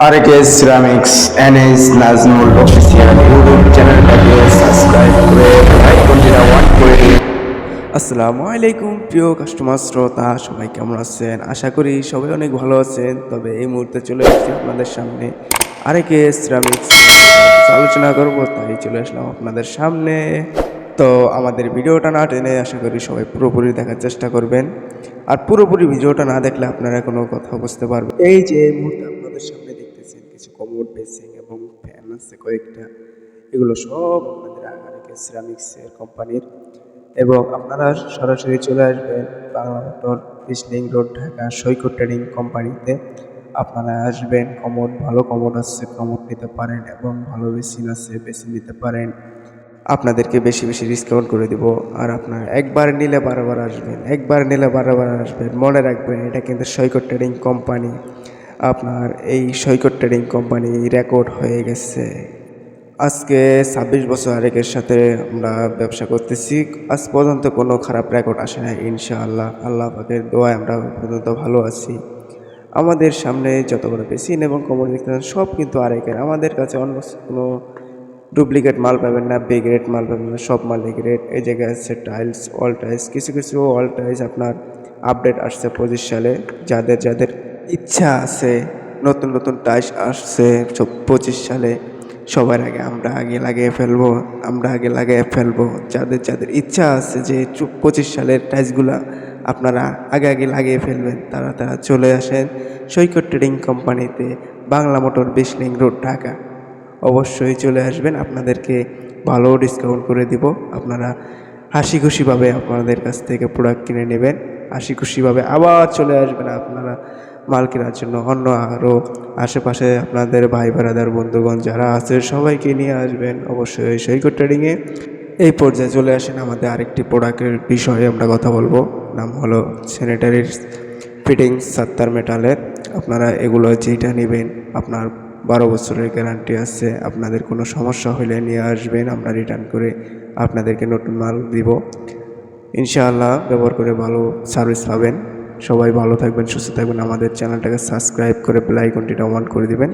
আরকে ceramics NS Nazmul official YouTube চ্যানেলটাকে subscribe করে আইকনটিটা অন করে দিন। আসসালামু আলাইকুম প্রিয় কাস্টমার শ্রোতা, সবাই কেমন আছেন? আশা করি সবাই অনেক ভালো আছেন। তবে এই মুহূর্তে চলে এসেছি আপনাদের সামনে আরেকে সিরামিক্স আলোচনা করব, তাই চলে আসলাম আপনাদের সামনে। তো আমাদের ভিডিওটা না টেনে আশা করি সবাই পুরোপুরি দেখার চেষ্টা করবেন। আর পুরোপুরি ভিডিওটা না দেখলে আপনারা কোনো কথা বুঝতে পারবেন। এই যে এই মুহূর্তে আপনাদের সামনে দেখতেছেন কিছু কমোড বেসিং এবং ফ্যান আছে কয়েকটা, এগুলো সব আপনাদের আরেকে সিরামিক্সের কোম্পানির। এবং আপনারা সরাসরি চলে আসবেন বাংলা মোটর ইসলিং রোড ঢাকা সৈকত ট্রেডিং কোম্পানিতে। আপনারা আসবেন, কমোড ভালো কমোড আছে, কমোড নিতে পারেন এবং ভালো বেসিন আছে, বেসিন নিতে পারেন। আপনাদেরকে বেশি বেশি ডিসকাউন্ট করে দিব। আর আপনার একবার নিলে বারবার আসবেন, একবার নিলে বারবার আসবেন। মনে রাখবেন এটা কিন্তু সৈকত ট্রেডিং কোম্পানি। আপনার এই সৈকত ট্রেডিং কোম্পানি রেকর্ড হয়ে গেছে। আজকে ২৬ বছর আরেকের সাথে আমরা ব্যবসা করতেছি। আজ পর্যন্ত কোনো খারাপ রেকর্ড আসে না ইনশাআল্লাহ। আল্লাহ পাকের দোয়ায় আমরা পর্যন্ত ভালো আছি। আমাদের সামনে যতগুলো বেসিন এবং কমোড দেখতেছেন সব কিন্তু আরেকের। আমাদের কাছে অন্য কোনো ডুপ্লিকেট মাল পাবেন না, বি গ্রেড মাল পাবেন না, সব মাল এ গ্রেড। এই জায়গায় আছে টাইলস, অল টাইলস, কিছু কিছু অল টাইলস আপনার আপডেট আসছে ২৫ সালে। যাদের যাদের ইচ্ছা আছে, নতুন নতুন টাইলস আসছে ২৫ সালে, সবার আগে আমরা আগে লাগিয়ে ফেলবো, আমরা আগে লাগিয়ে ফেলবো। যাদের যাদের ইচ্ছা আছে যে ২৫ সালের টাইলসগুলা আপনারা আগে আগে লাগিয়ে ফেলবেন, তারা তারা চলে আসেন সৈকত ট্রেডিং কোম্পানিতে, বাংলা মোটর বিশলিং রোড ঢাকা। অবশ্যই চলে আসবেন, আপনাদেরকে ভালো ডিসকাউন্ট করে দিব। আপনারা হাসি খুশিভাবে আপনাদের কাছ থেকে প্রোডাক্ট কিনে নেবেন, হাসি খুশিভাবে আবার চলে আসবেন আপনারা মাল কেনার জন্য। অন্য আরও আশেপাশে আপনাদের ভাই ব্রাদার বন্ধুগণ যারা আছে সবাইকে নিয়ে আসবেন অবশ্যই সৈকত ট্রেডিংয়ে। এই পর্যায়ে চলে আসেন আমাদের আরেকটি প্রোডাক্টের বিষয়ে আমরা কথা বলবো, নাম হলো স্যানিটারির ফিটিংস ৭০ মেটালের। আপনারা এগুলো যেটা নেবেন আপনার ১২ বছরের গ্যারান্টি আছে। আপনাদের কোনো সমস্যা হলে নিয়ে আসবেন, আমরা রিটার্ন করে আপনাদেরকে নতুন মাল দিব ইনশাআল্লাহ। ব্যবহার করে ভালো সার্ভিস পাবেন। সবাই ভালো থাকবেন, সুস্থ থাকবেন। আমাদের চ্যানেলটাকে সাবস্ক্রাইব করে বেল আইকনটিটা অন করে দিবেন।